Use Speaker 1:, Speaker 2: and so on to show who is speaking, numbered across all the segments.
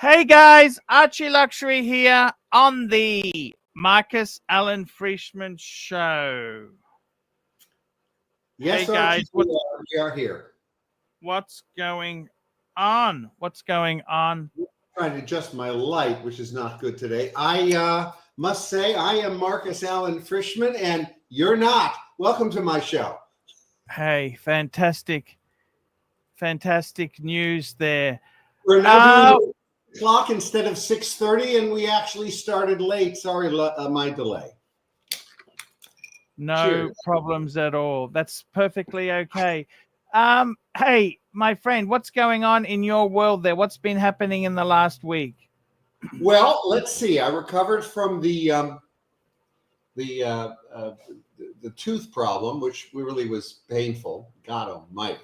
Speaker 1: Hey guys, ArchieLuxury here on the Marcus Allen Frishman Show.
Speaker 2: Yes,
Speaker 1: hey guys,
Speaker 2: Archie, we are here.
Speaker 1: What's going on? What's going on?
Speaker 2: I'm trying to adjust my light, which is not good today. I must say I am Marcus Allen Frishman, and you're not. Welcome to my show.
Speaker 1: Hey, fantastic news there.
Speaker 2: We're now doing the clock instead of 6:30, and we actually started late. Sorry, my delay.
Speaker 1: No
Speaker 2: Cheers.
Speaker 1: problems at all. That's perfectly okay. Hey, my friend, what's going on in your world there? What's been happening in the last week?
Speaker 2: Well, let's see. I recovered from the tooth problem, which really was painful. God almighty.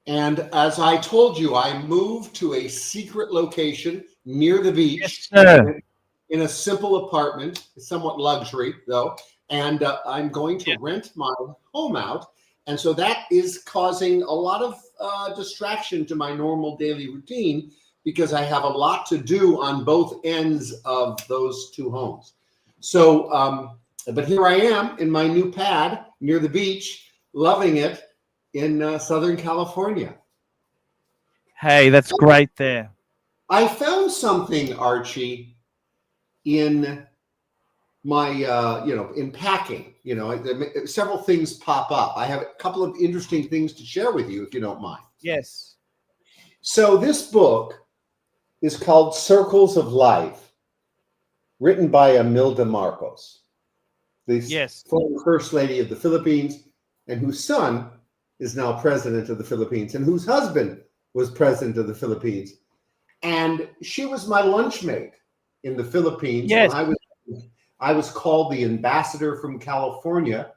Speaker 2: And as I told you, I moved to a secret location near the beach.
Speaker 1: Yes, sir.
Speaker 2: In a simple apartment, somewhat luxury though. And I'm going to rent my home out. And so that is causing a lot of distraction to my normal daily routine because I have a lot to do on both ends of those two homes. So, but here I am in my new pad near the beach, loving it in Southern California.
Speaker 1: Hey, that's great there.
Speaker 2: I found something, Archie, in my, in packing. Several things pop up. I have a couple of interesting things to share with you, if you don't mind.
Speaker 1: Yes.
Speaker 2: So this book is called Circles of Life, written by Imelda Marcos, the former First Lady of the Philippines, and whose son is now president of the Philippines, and whose husband was president of the Philippines. And she was my lunchmate in the Philippines.
Speaker 1: Yes.
Speaker 2: I was called the ambassador from California.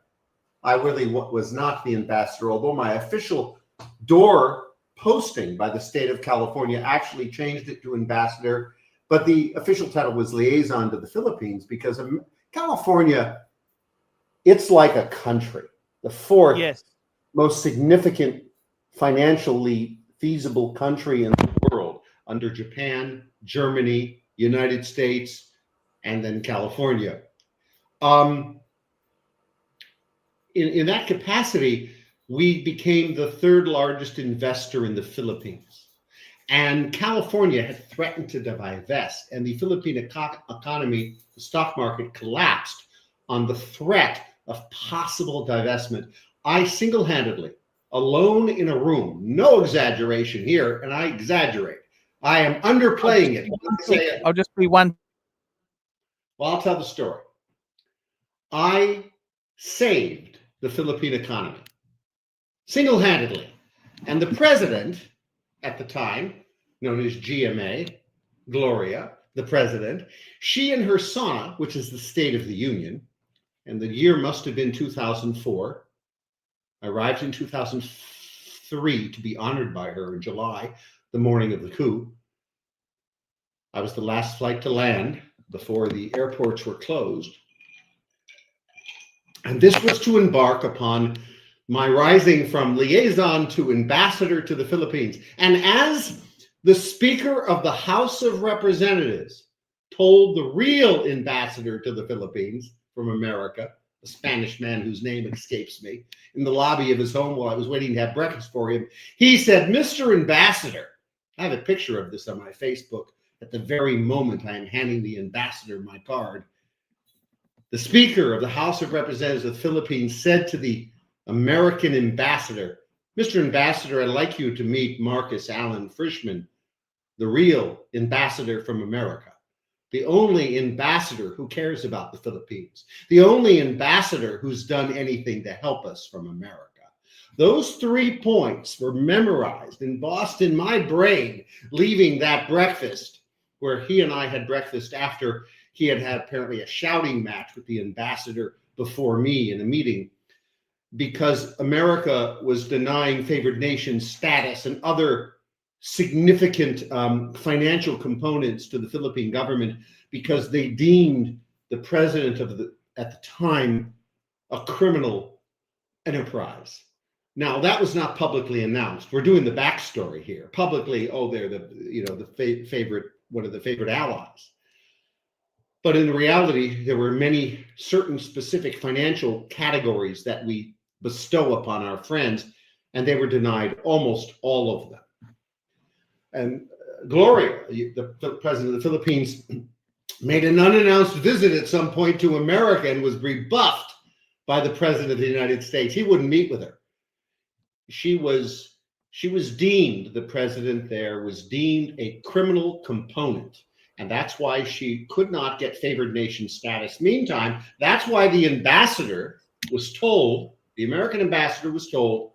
Speaker 2: I really was not the ambassador, although my official door posting by the state of California actually changed it to ambassador. But the official title was liaison to the Philippines because California, it's like a country, the fourth most significant financially feasible country in the world under Japan, Germany, United States, and then California. In that capacity, we became the third largest investor in the Philippines. And California had threatened to divest, and the Philippine economy, the stock market collapsed on the threat of possible divestment. I single-handedly, alone in a room, no exaggeration here, and I exaggerate. I am underplaying it.
Speaker 1: I'll just be one.
Speaker 2: Well, I'll tell the story. I saved the Philippine economy single-handedly. And the president at the time, known as GMA, Gloria, the president, she and her son, which is the State of the Union, and the year must have been 2004. I arrived in 2003 to be honored by her in July, the morning of the coup. I was the last flight to land before the airports were closed. And this was to embark upon my rising from liaison to ambassador to the Philippines. And as the Speaker of the House of Representatives told the real ambassador to the Philippines from America, a Spanish man whose name escapes me, in the lobby of his home while I was waiting to have breakfast for him, he said, "Mr. Ambassador," I have a picture of this on my Facebook at the very moment I am handing the ambassador my card. The Speaker of the House of Representatives of the Philippines said to the American ambassador, "Mr. Ambassador, I'd like you to meet Marcus Allen Frishman, the real ambassador from America, the only ambassador who cares about the Philippines, the only ambassador who's done anything to help us from America." Those 3 points were memorized, embossed in my brain, leaving that breakfast where he and I had breakfast after he had apparently a shouting match with the ambassador before me in a meeting, because America was denying favored nation status and other significant financial components to the Philippine government because they deemed the president at the time a criminal enterprise. Now, that was not publicly announced. We're doing the backstory here. Publicly, oh, they're the favorite, one of the favorite allies. But in reality, there were many certain specific financial categories that we bestow upon our friends, and they were denied almost all of them. And Gloria, the president of the Philippines, made an unannounced visit at some point to America and was rebuffed by the president of the United States. He wouldn't meet with her. She was deemed, the president there was deemed a criminal component. And that's why she could not get favored nation status. Meantime, that's why the ambassador was told, the American ambassador was told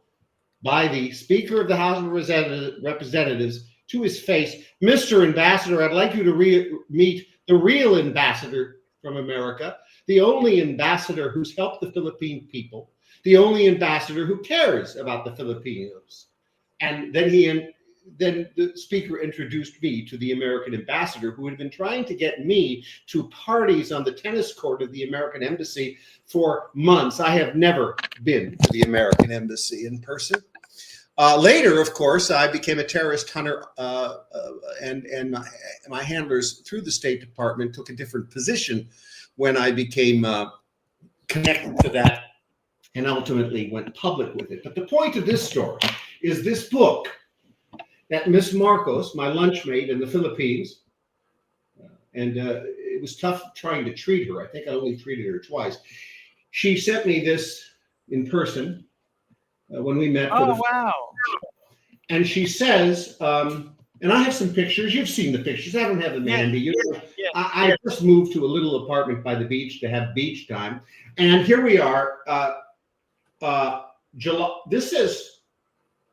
Speaker 2: by the Speaker of the House of Representatives to his face, Mr. Ambassador, I'd like you to meet the real ambassador from America, the only ambassador who's helped the Philippine people, the only ambassador who cares about the Filipinos. And then the speaker introduced me to the American ambassador, who had been trying to get me to parties on the tennis court of the American embassy for months. I have never been to the American embassy in person. Later, of course, I became a terrorist hunter, and my handlers through the State Department took a different position when I became connected to that and ultimately went public with it. But the point of this story is this book that Miss Marcos, my lunchmate in the Philippines, and it was tough trying to treat her. I think I only treated her twice. She sent me this in person when we met.
Speaker 1: Oh, wow.
Speaker 2: And she says, and I have some pictures. You've seen the pictures. I don't have them handy.
Speaker 1: Yes.
Speaker 2: I just moved to a little apartment by the beach to have beach time. And here we are. July. This is,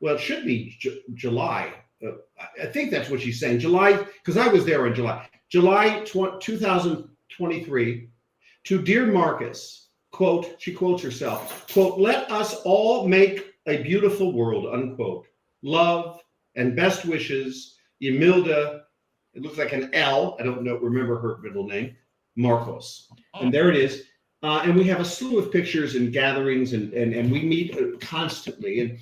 Speaker 2: well, it should be July. I think that's what she's saying. July, because I was there in July. July 2023. To dear Marcus, quote, she quotes herself, quote, let us all make a beautiful world, unquote. Love and best wishes, Yamilda, it looks like an L, I don't know, remember her middle name, Marcos. And there it is. And we have a slew of pictures and gatherings, and we meet constantly. And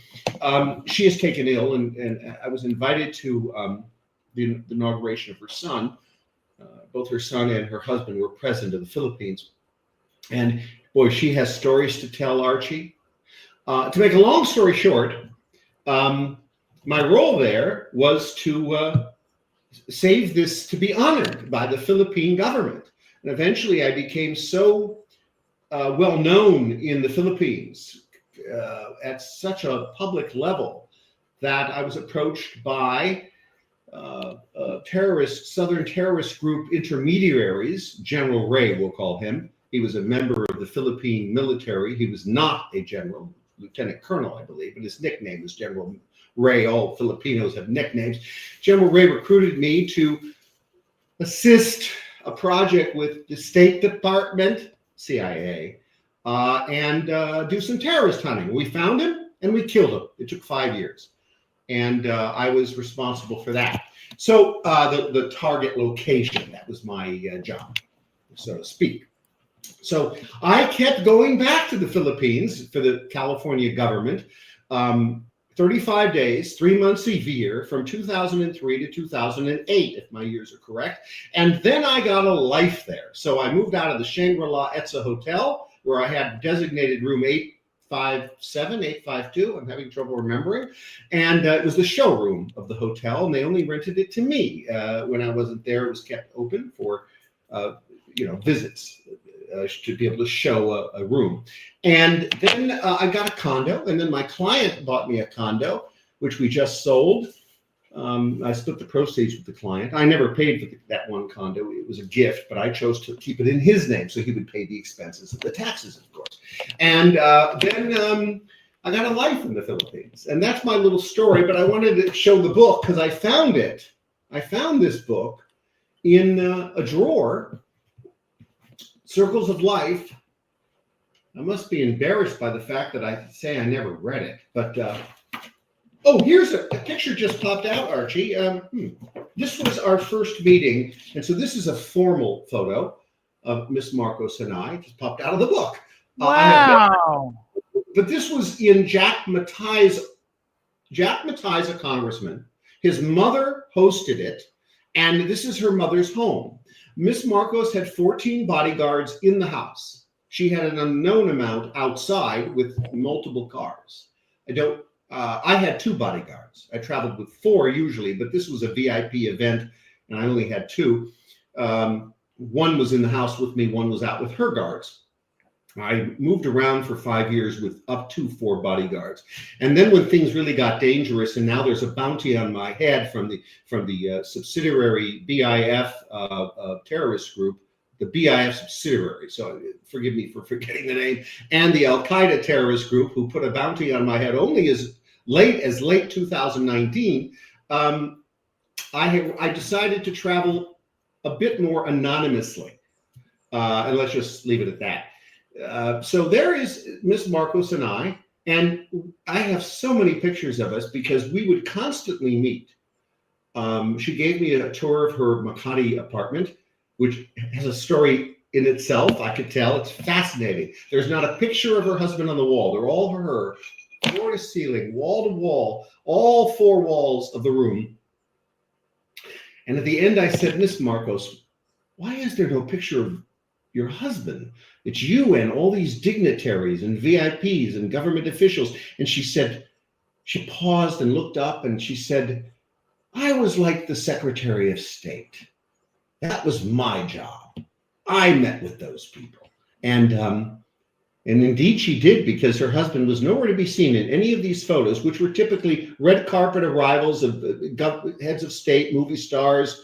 Speaker 2: she is taken ill, and I was invited to the inauguration of her son. Both her son and her husband were present in the Philippines. And boy, she has stories to tell, Archie. To make a long story short, my role there was to save this to be honored by the Philippine government. And eventually I became so well known in the Philippines at such a public level that I was approached by Southern terrorist group intermediaries, General Ray, we'll call him. He was a member of the Philippine military. He was not a general, lieutenant colonel, I believe, but his nickname was General Ray. All Filipinos have nicknames. General Ray recruited me to assist a project with the State Department, CIA, and do some terrorist hunting. We found him and we killed him. It took 5 years. And I was responsible for that. So the target location, that was my job, so to speak. So I kept going back to the Philippines for the California government, 35 days, 3 months a year, from 2003 to 2008, if my years are correct. And then I got a life there. So I moved out of the Shangri-La Etza Hotel, where I had designated room 857, 852. I'm having trouble remembering. And it was the showroom of the hotel, and they only rented it to me. When I wasn't there, it was kept open for visits. To be able to show a room. And then I got a condo, and then my client bought me a condo, which we just sold. I split the proceeds with the client. I never paid for that one condo. It was a gift, but I chose to keep it in his name so he would pay the expenses, the taxes, of course. And then I got a life in the Philippines. And that's my little story, but I wanted to show the book because I found it. I found this book in a drawer, Circles of Life. I must be embarrassed by the fact that I say I never read it, but oh, here's a picture just popped out, Archie. This was our first meeting, and so this is a formal photo of Miss Marcos and I. Just popped out of the book.
Speaker 1: Wow.
Speaker 2: But this was in Jack Mattai's, a congressman. His mother hosted it, and this is her mother's home. Miss Marcos had 14 bodyguards in the house. She had an unknown amount outside with multiple cars. I had 2 bodyguards. I traveled with 4 usually, but this was a VIP event, and I only had 2. One was in the house with me, one was out with her guards. I moved around for 5 years with up to 4 bodyguards. And then when things really got dangerous, and now there's a bounty on my head from the subsidiary BIF terrorist group, the BIF subsidiary, so forgive me for forgetting the name, and the Al-Qaeda terrorist group, who put a bounty on my head only as late 2019, I decided to travel a bit more anonymously. And let's just leave it at that. So there is Miss Marcos and I have so many pictures of us because we would constantly meet. She gave me a tour of her Makati apartment, which has a story in itself. I could tell it's fascinating. There's not a picture of her husband on the wall. They're all her, floor to ceiling, wall to wall, all 4 walls of the room. And at the end, I said, Miss Marcos, why is there no picture of your husband? It's you and all these dignitaries and VIPs and government officials. And she said, she paused and looked up and she said, I was like the Secretary of State. That was my job. I met with those people. And indeed she did, because her husband was nowhere to be seen in any of these photos, which were typically red carpet arrivals of heads of state, movie stars,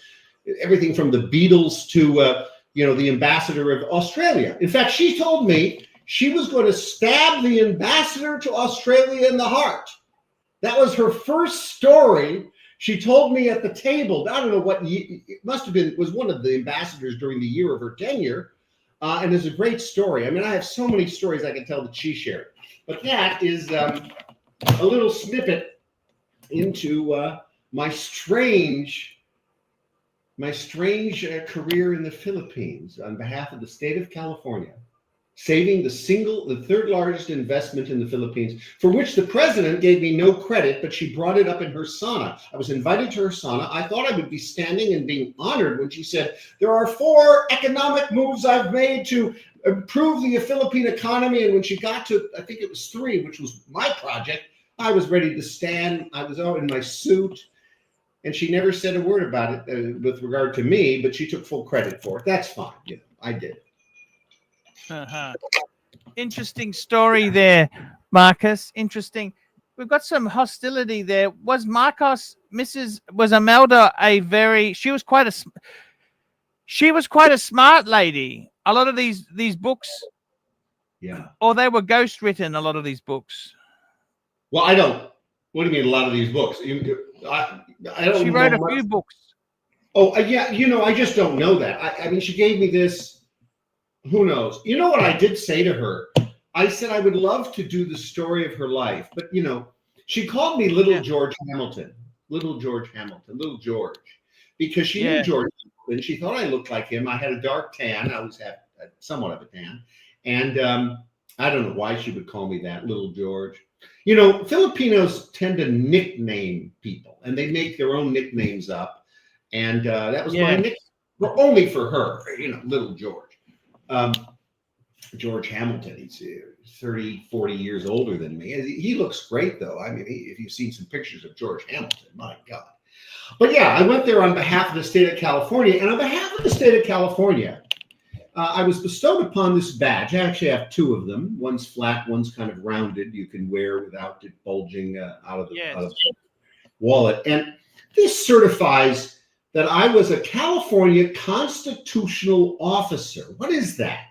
Speaker 2: everything from the Beatles to the ambassador of Australia. In fact, she told me she was going to stab the ambassador to Australia in the heart. That was her first story. She told me at the table, I don't know what, it must have been, was one of the ambassadors during the year of her tenure. And it's a great story. I mean, I have so many stories I can tell that she shared. But that is a little snippet into my strange career in the Philippines on behalf of the state of California, saving the third largest investment in the Philippines, for which the president gave me no credit, but she brought it up in her sauna. I was invited to her sauna. I thought I would be standing and being honored when she said, there are 4 economic moves I've made to improve the Philippine economy. And when she got to, I think it was 3, which was my project, I was ready to stand. I was out in my suit. And she never said a word about it with regard to me, but she took full credit for it. That's fine. I did it.
Speaker 1: Interesting story there, Marcus. Interesting. We've got some hostility there. Was Imelda she was quite a smart lady. A lot of these books, or they were ghost written, a lot of these books.
Speaker 2: Well, what do you mean a lot of these books? I don't.
Speaker 1: She wrote a few books.
Speaker 2: Oh, yeah. I just don't know that. I mean, she gave me this. Who knows? You know what I did say to her? I said I would love to do the story of her life, but she called me Little George Hamilton, Little George, because she knew George, and she thought I looked like him. I had a dark tan. I always had somewhat of a tan, and I don't know why she would call me that, Little George. Filipinos tend to nickname people, and they make their own nicknames up, and that was my nickname, only for her, Little George. George Hamilton, he's 30, 40 years older than me. He looks great, though. I mean, if you've seen some pictures of George Hamilton, my God. But yeah, I went there on behalf of the state of California, and on behalf of the state of California, I was bestowed upon this badge. I actually have 2 of them. One's flat, one's kind of rounded. You can wear without it bulging out of the wallet. And this certifies that I was a California constitutional officer. What is that?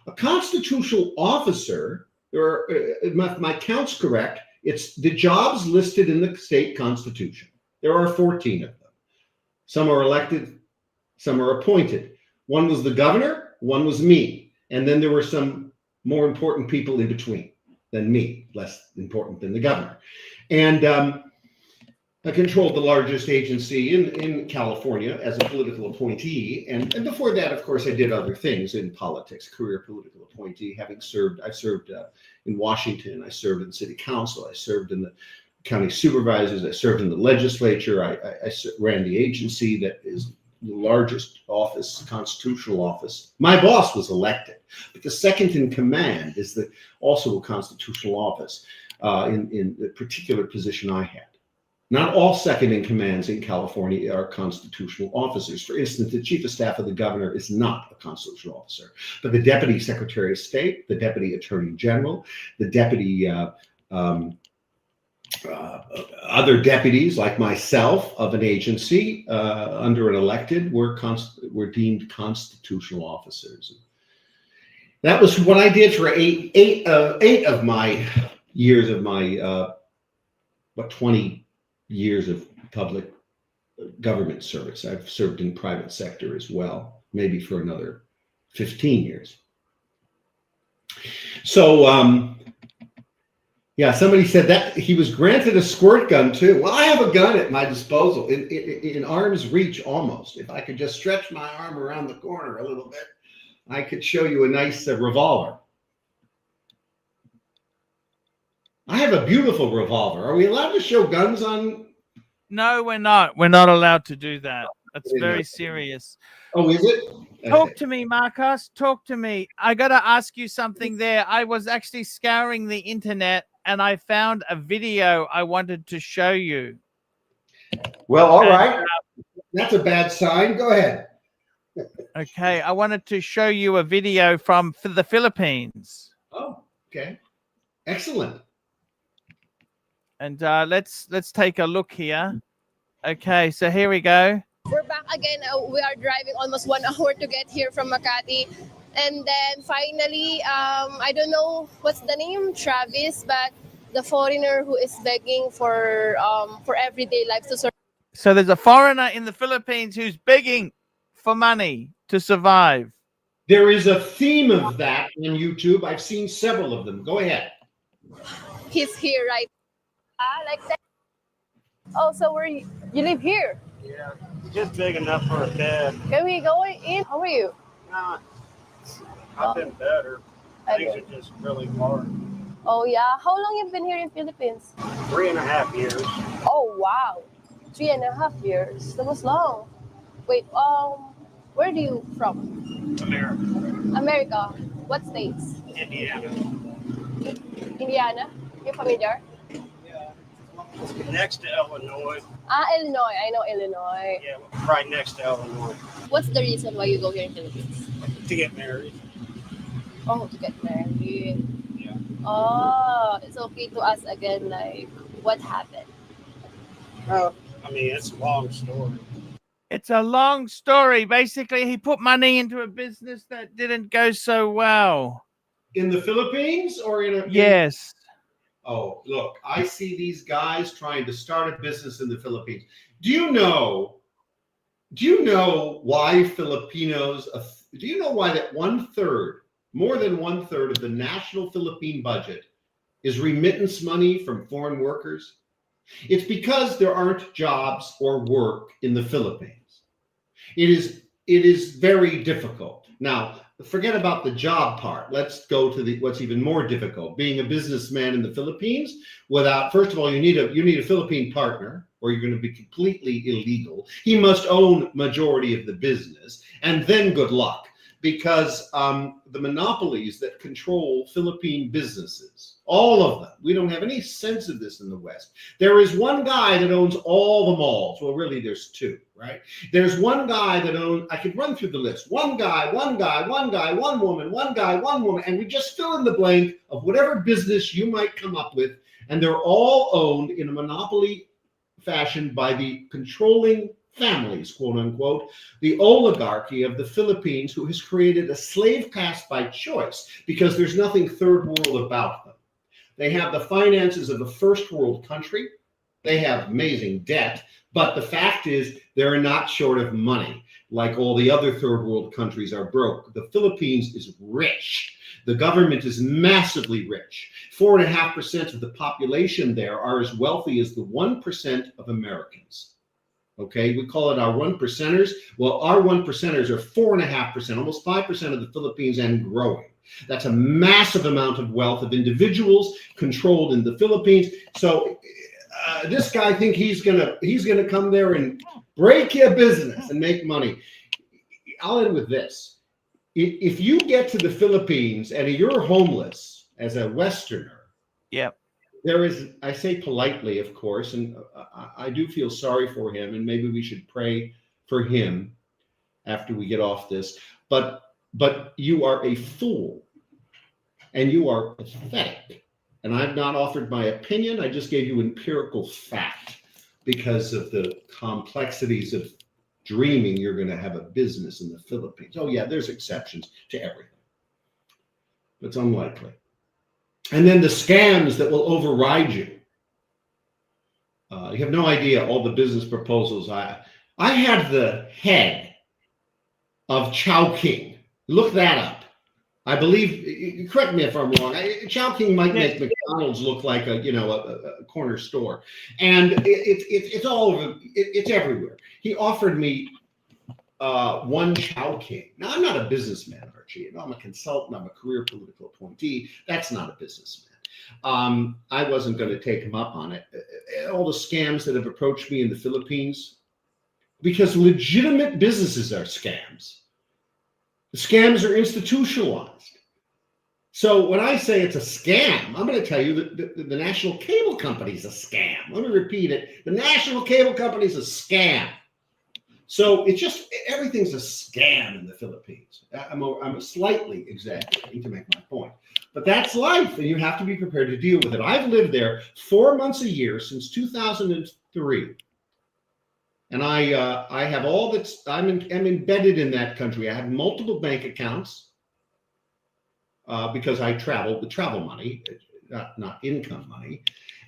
Speaker 2: A constitutional officer, my count's correct, it's the jobs listed in the state constitution. There are 14 of them. Some are elected, some are appointed. One was the governor, one was me. And then there were some more important people in between than me, less important than the governor. And I controlled the largest agency in California as a political appointee. And before that, of course, I did other things in politics, career political appointee, I served in Washington, I served in the city council, I served in the county supervisors, I served in the legislature, I ran the agency that is the largest office, constitutional office. My boss was elected, but the second in command is also a constitutional office in the particular position I had. Not all second in commands in California are constitutional officers. For instance, the chief of staff of the governor is not a constitutional officer, but the deputy secretary of state, the deputy attorney general, the deputy other deputies like myself of an agency under an elected were deemed constitutional officers. That was what I did for eight of my years of my 20 years of public government service. I've served in private sector as well, maybe for another 15 years. So, yeah, somebody said that he was granted a squirt gun too. Well, I have a gun at my disposal, in arm's reach almost. If I could just stretch my arm around the corner a little bit, I could show you a nice revolver. I have a beautiful revolver. Are we allowed to show guns on?
Speaker 1: No, we're not. We're not allowed to do that. That's very serious.
Speaker 2: Oh, is it?
Speaker 1: Talk to me, Marcos. Talk to me. I got to ask you something there. I was actually scouring the internet and I found a video I wanted to show you.
Speaker 2: Well, all right. That's a bad sign. Go ahead.
Speaker 1: Okay. I wanted to show you a video from the Philippines.
Speaker 2: Oh, okay. Excellent.
Speaker 1: And let's take a look here. Okay, so here we go.
Speaker 3: We're back again. We are driving almost 1 hour to get here from Makati. And then finally, I don't know what's the name, Travis, but the foreigner who is begging for everyday life to survive.
Speaker 1: So there's a foreigner in the Philippines who's begging for money to survive.
Speaker 2: There is a theme of that on YouTube. I've seen several of them. Go ahead.
Speaker 3: He's here, right? Like that. Oh, so you live here?
Speaker 4: Yeah, just big enough for a bed.
Speaker 3: Can we go in? How are you?
Speaker 4: Nah, I've been better. Things are just really hard.
Speaker 3: Oh yeah. How long you've been here in Philippines?
Speaker 4: 3.5 years.
Speaker 3: Oh wow, 3.5 years. That was long. Wait, where are you from?
Speaker 4: America.
Speaker 3: America. What states?
Speaker 4: Indiana.
Speaker 3: Indiana. You're familiar?
Speaker 4: Next to Illinois.
Speaker 3: Illinois. I know Illinois.
Speaker 4: Yeah, right next to Illinois.
Speaker 3: What's the reason why you go here in Philippines?
Speaker 4: To get married.
Speaker 3: Oh, to get married.
Speaker 4: Yeah.
Speaker 3: Oh, it's okay to ask again, like, what happened?
Speaker 4: Oh, I mean, it's a long story.
Speaker 1: It's a long story. Basically, he put money into a business that didn't go so well.
Speaker 2: In the Philippines or in a...
Speaker 1: Yes.
Speaker 2: Oh, look, I see these guys trying to start a business in the Philippines. Do you know why Filipinos, do you know why that more than one third of the national Philippine budget is remittance money from foreign workers? It's because there aren't jobs or work in the Philippines. It is very difficult. Now, forget about the job part. Let's go to what's even more difficult. Being a businessman in the Philippines first of all, you need a Philippine partner, or you're going to be completely illegal. He must own majority of the business, and then good luck, because the monopolies that control Philippine businesses, all of them, we don't have any sense of this in the West. There is one guy that owns all the malls. Well, really, there's two, right? There's one guy that owns, I could run through the list. One guy, one woman, one guy, one woman, and we just fill in the blank of whatever business you might come up with, and they're all owned in a monopoly fashion by the controlling families, quote unquote, the oligarchy of the Philippines, who has created a slave caste by choice because there's nothing third world about them. They have the finances of a first world country. They have amazing debt, but the fact is they're not short of money. Like all the other third world countries are broke. The Philippines is rich. The government is massively rich. 4.5% of the population there are as wealthy as the 1% of Americans. Okay, we call it our 1%ers. Well, our 1%ers are 4.5%, almost 5% of the Philippines and growing. That's a massive amount of wealth of individuals controlled in the Philippines. So this guy think he's gonna come there and break your business and make money. I'll end with this. If you get to the Philippines and you're homeless as a Westerner,
Speaker 1: Yep.
Speaker 2: there is, I say politely, of course, and I do feel sorry for him, and maybe we should pray for him after we get off this. But you are a fool, and you are pathetic. And I've not offered my opinion. I just gave you empirical fact because of the complexities of dreaming you're going to have a business in the Philippines. Oh yeah, there's exceptions to everything. It's unlikely. And then the scams that will override you. You have no idea all the business proposals. I had the head of Chowking. Look that up. I believe, correct me if I'm wrong, Chowking might make McDonald's look like a corner store. And it's all over, it's everywhere. He offered me one Chowking. Now, I'm not a businessman, Archie. I'm a consultant. I'm a career political appointee. That's not a businessman. I wasn't going to take him up on it. All the scams that have approached me in the Philippines, because legitimate businesses are scams. The scams are institutionalized. So when I say it's a scam, I'm going to tell you that the national cable company is a scam. Let me repeat it. The national cable company is a scam. So it's just, everything's a scam in the Philippines. I'm slightly exaggerating to make my point. But that's life, and you have to be prepared to deal with it. I've lived there 4 months a year since 2003. And I have all that's, I'm embedded in that country. I have multiple bank accounts because I travel, the travel money, not income money.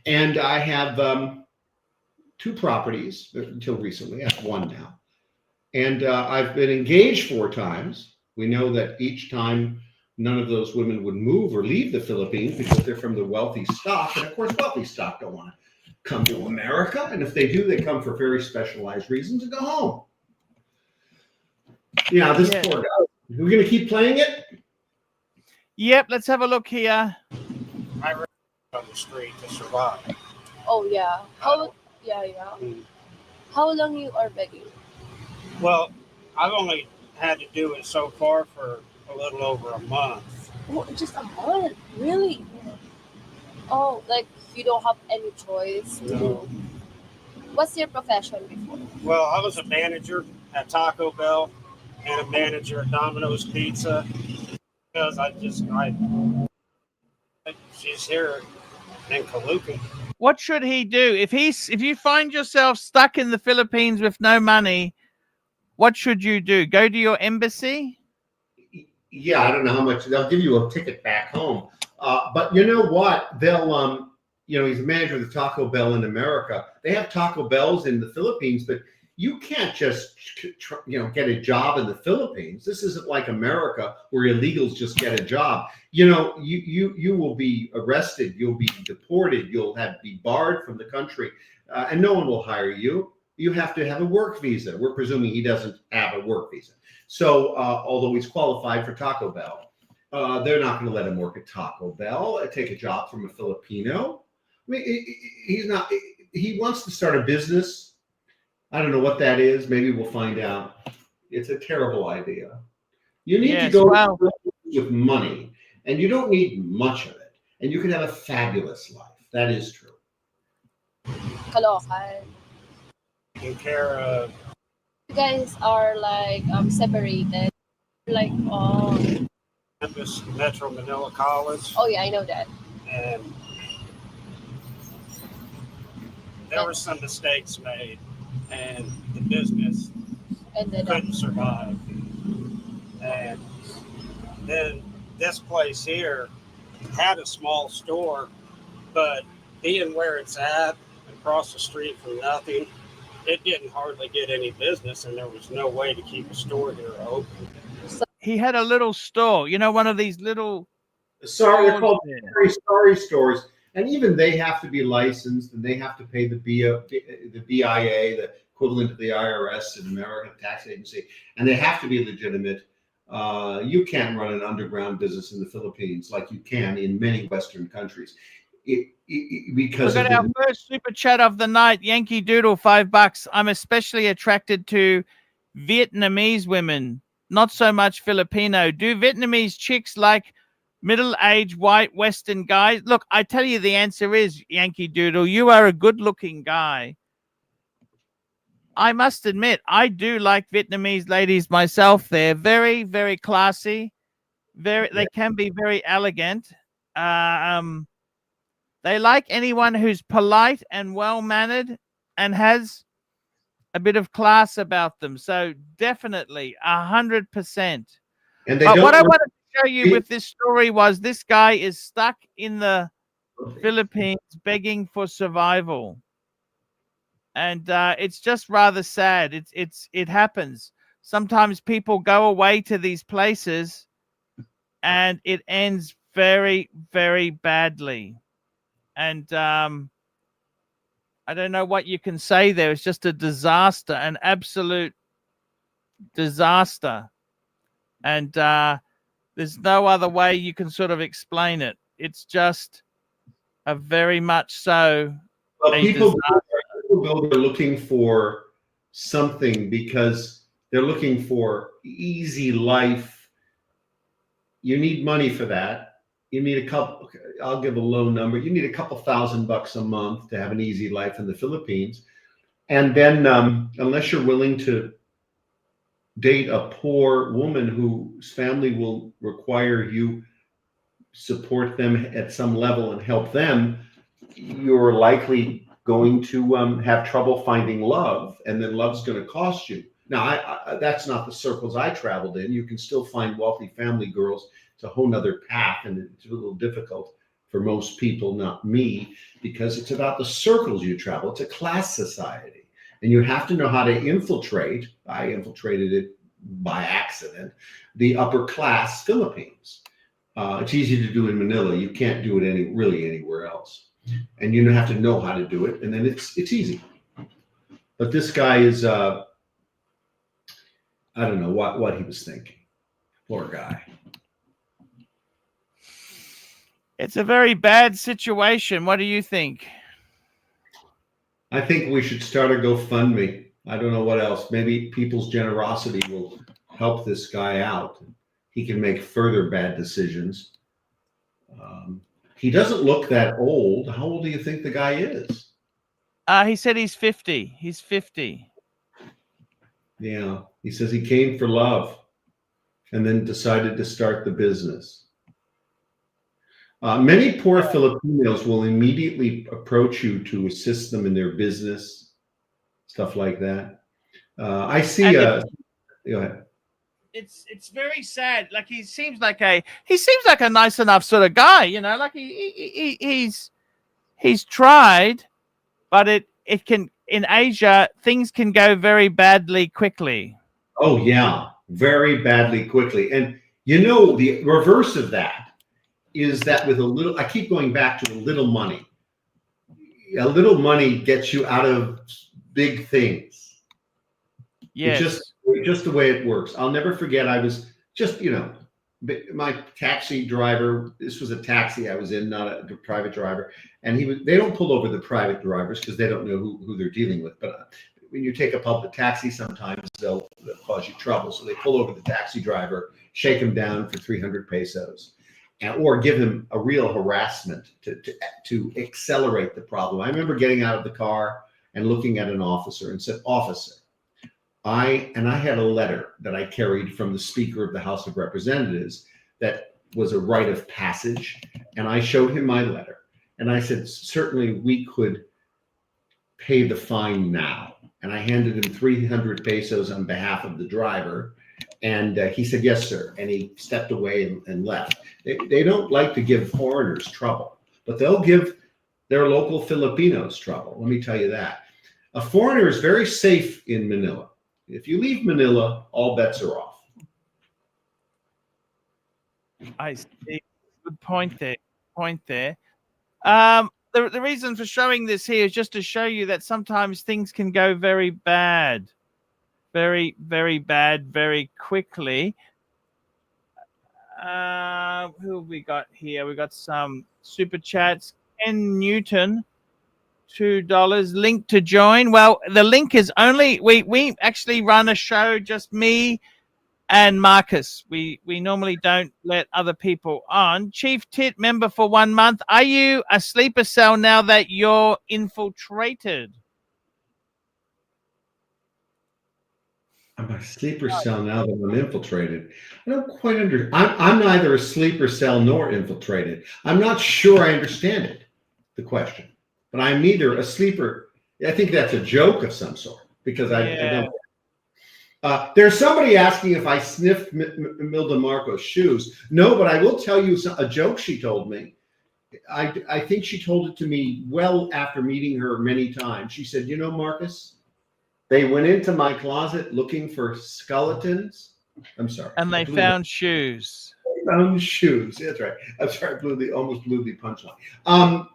Speaker 2: And I have 2 properties until recently. I have 1 now. And I've been engaged 4 times. We know that each time none of those women would move or leave the Philippines because they're from the wealthy stock. And of course, wealthy stock don't want to come to America, and if they do, they come for very specialized reasons and go home. Yeah, this poor guy. We're going to keep playing it?
Speaker 1: Yep, let's have a look here.
Speaker 4: I ran on the street to survive.
Speaker 3: Oh yeah. How long you are begging?
Speaker 4: Well, I've only had to do it so far for a little over a month.
Speaker 3: Oh, just a month? Really? Oh, like you don't have any choice to.
Speaker 4: No.
Speaker 3: What's your profession before?
Speaker 4: Well, I was a manager at Taco Bell and a manager at Domino's Pizza because she's here in Kaluki.
Speaker 1: What should he do if you find yourself stuck in the Philippines with no money? What should you do? Go to your embassy?
Speaker 2: Yeah, I don't know how much they'll give you a ticket back home. But you know what? They'll, he's a manager of the Taco Bell in America. They have Taco Bells in the Philippines, but you can't just, get a job in the Philippines. This isn't like America where illegals just get a job. You will be arrested. You'll be deported. You'll be barred from the country, and no one will hire you. You have to have a work visa. We're presuming he doesn't have a work visa. So, although he's qualified for Taco Bell, they're not going to let him work at Taco Bell, take a job from a Filipino. I mean, he's not, he wants to start a business. I don't know what that is. Maybe we'll find out. It's a terrible idea. You need to go with money, and you don't need much of it. And you can have a fabulous life. That is true.
Speaker 3: Kalokan.
Speaker 4: Taking care of.
Speaker 3: You guys are like separated. Like
Speaker 4: Campus Metro Manila College.
Speaker 3: Oh yeah, I know that.
Speaker 4: And there were some mistakes made, and the business couldn't survive. And then this place here had a small store, but being where it's at and across the street from nothing. It didn't hardly get any business, and there was no way to keep a store here open.
Speaker 1: He had a little store, you know, one of these little
Speaker 2: Sorry, they're
Speaker 1: stores
Speaker 2: called
Speaker 1: there.
Speaker 2: sorry stores, and even they have to be licensed, and they have to pay the BIA, the equivalent of the IRS in American tax agency, and they have to be legitimate. You can't run an underground business in the Philippines like you can in many Western countries. Because
Speaker 1: we got our first super chat of the night. Yankee Doodle, $5. I'm especially attracted to Vietnamese women, not so much Filipino. Do Vietnamese chicks like middle-aged white Western guys? Look, I tell you, the answer is, Yankee Doodle, you are a good-looking guy. I must admit, I do like Vietnamese ladies myself. They're very, very classy. They can be very elegant. They like anyone who's polite and well-mannered and has a bit of class about them. So definitely 100%.
Speaker 2: And they
Speaker 1: but
Speaker 2: don't
Speaker 1: what I wanted to show you with this story was this guy is stuck in the Philippines begging for survival. And it's just rather sad. It happens. Sometimes people go away to these places and it ends very, very badly. And I don't know what you can say there. It's just a disaster, an absolute disaster. And there's no other way you can sort of explain it. It's just a very much so a
Speaker 2: people
Speaker 1: disaster.
Speaker 2: are looking for something because they're looking for easy life. You need money for that. You need a couple, I'll give a low number. You need a couple $1,000 a month to have an easy life in the Philippines. And then unless you're willing to date a poor woman whose family will require you support them at some level and help them, you're likely going to have trouble finding love, and then love's going to cost you. Now, that's not the circles I traveled in. You can still find wealthy family girls. It's a whole nother path, and it's a little difficult for most people, not me, because it's about the circles you travel. It's a class society, and you have to know how to infiltrate. I infiltrated it by accident, the upper class Philippines. It's easy to do in Manila. You can't do it really anywhere else, and you have to know how to do it, and then it's easy. But this guy is I don't know what he was thinking. Poor guy.
Speaker 1: It's a very bad situation. What do you think?
Speaker 2: I think we should start a GoFundMe. I don't know what else. Maybe people's generosity will help this guy out. He can make further bad decisions. He doesn't look that old. How old do you think the guy is?
Speaker 1: He said he's 50. He's 50.
Speaker 2: Yeah. He says he came for love and then decided to start the business. Many poor Filipinos will immediately approach you to assist them in their business, stuff like that. I see. Go ahead.
Speaker 1: It's very sad. Like he seems like a nice enough sort of guy, you know. Like he's tried, but it can, in Asia, things can go very badly quickly.
Speaker 2: Oh yeah, very badly quickly. And you know the reverse of that is that with a little, I keep going back to a little money. A little money gets you out of big things.
Speaker 1: Yes.
Speaker 2: It's just the way it works. I'll never forget, I was just, my taxi driver, this was a taxi I was in, not a private driver. And they don't pull over the private drivers because they don't know who they're dealing with. But when you take a public taxi, sometimes they'll cause you trouble. So they pull over the taxi driver, shake him down for 300 pesos. Or give him a real harassment to accelerate the problem. I remember getting out of the car and looking at an officer and said, "Officer, I had a letter that I carried from the Speaker of the House of Representatives that was a rite of passage." And I showed him my letter. And I said, "Certainly we could pay the fine now." And I handed him 300 pesos on behalf of the driver. And he said, "Yes, sir." And he stepped away and left. They don't like to give foreigners trouble, but they'll They're local Filipinos' trouble. Let me tell you that. A foreigner is very safe in Manila. If you leave Manila, all bets are off.
Speaker 1: I see. Good point there. The reason for showing this here is just to show you that sometimes things can go very bad. Very, very bad, very quickly. Who have we got here? We got some super chats. Ken Newton, $2. Link to join. Well, the link is only we actually run a show, just me and Marcus. We normally don't let other people on. Chief Tit member for 1 month. Are you a sleeper cell now that you're infiltrated?
Speaker 2: I'm a sleeper cell now that I'm infiltrated. I don't quite I'm neither a sleeper cell nor infiltrated. I'm not sure I understand it, the question. But I'm neither a sleeper. I think that's a joke of some sort because I don't. There's somebody asking if I sniffed Milda Marco's shoes. No, but I will tell you a joke she told me. I think she told it to me well after meeting her many times. She said, you know, Marcus, they went into my closet looking for skeletons. I'm sorry.
Speaker 1: And they found shoes.
Speaker 2: They found shoes. That's right. I'm sorry. Almost blew the punchline.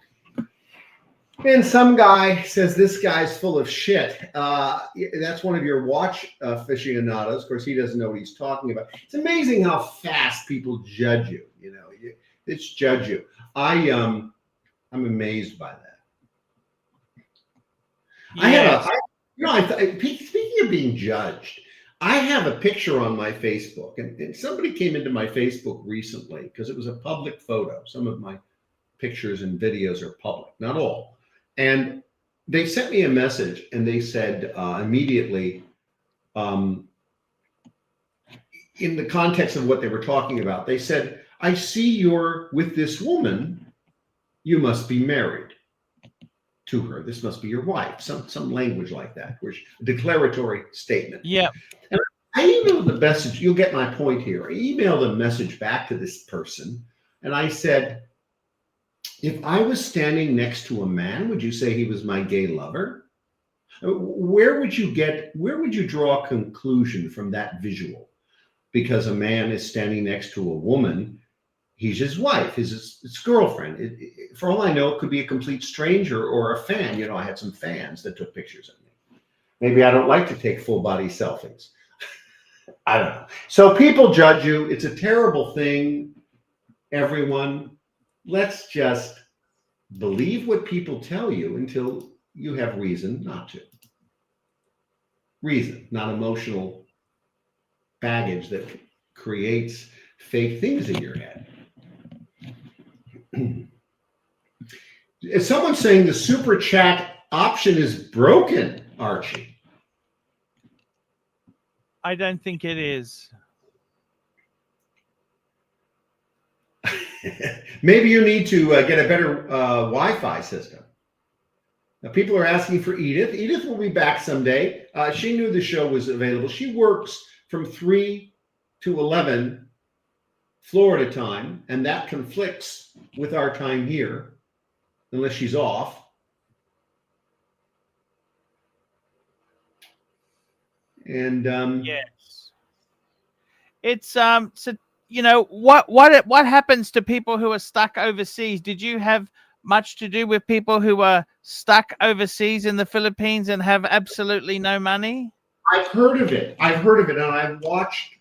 Speaker 2: And some guy says this guy's full of shit. That's one of your watch aficionados. Of course, he doesn't know what he's talking about. It's amazing how fast people judge you. You know, it's judge you. I'm amazed by that. Yes. Speaking of being judged, I have a picture on my Facebook, and somebody came into my Facebook recently because it was a public photo. Some of my pictures and videos are public, not all. And they sent me a message, and they said immediately, in the context of what they were talking about, they said, I see you're with this woman. You must be married to her. This must be your wife. Some language like that, which a declaratory statement.
Speaker 1: Yeah.
Speaker 2: And I emailed the message. You'll get my point here. I emailed a message back to this person, and I said, if I was standing next to a man, would you say he was my gay lover? Where would you draw a conclusion from that visual? Because a man is standing next to a woman, he's his wife, his girlfriend. For all I know, it could be a complete stranger or a fan. You know, I had some fans that took pictures of me. Maybe I don't like to take full body selfies. I don't know. So people judge you. It's a terrible thing. Everyone, let's just believe what people tell you until you have reason not to. Reason, not emotional baggage that creates fake things in your head. Is someone saying the super chat option is broken, Archie?
Speaker 1: I don't think it is.
Speaker 2: Maybe you need to get a better Wi-Fi system. Now, people are asking for Edith. Edith will be back someday. She knew the show was available. She works from 3 to 11 Florida time, and that conflicts with our time here, unless she's off. And
Speaker 1: yes, it's so, you know, what happens to people who are stuck overseas? Did you have much to do with people who are stuck overseas in the Philippines and have absolutely no money?
Speaker 2: I've heard of it, and I've watched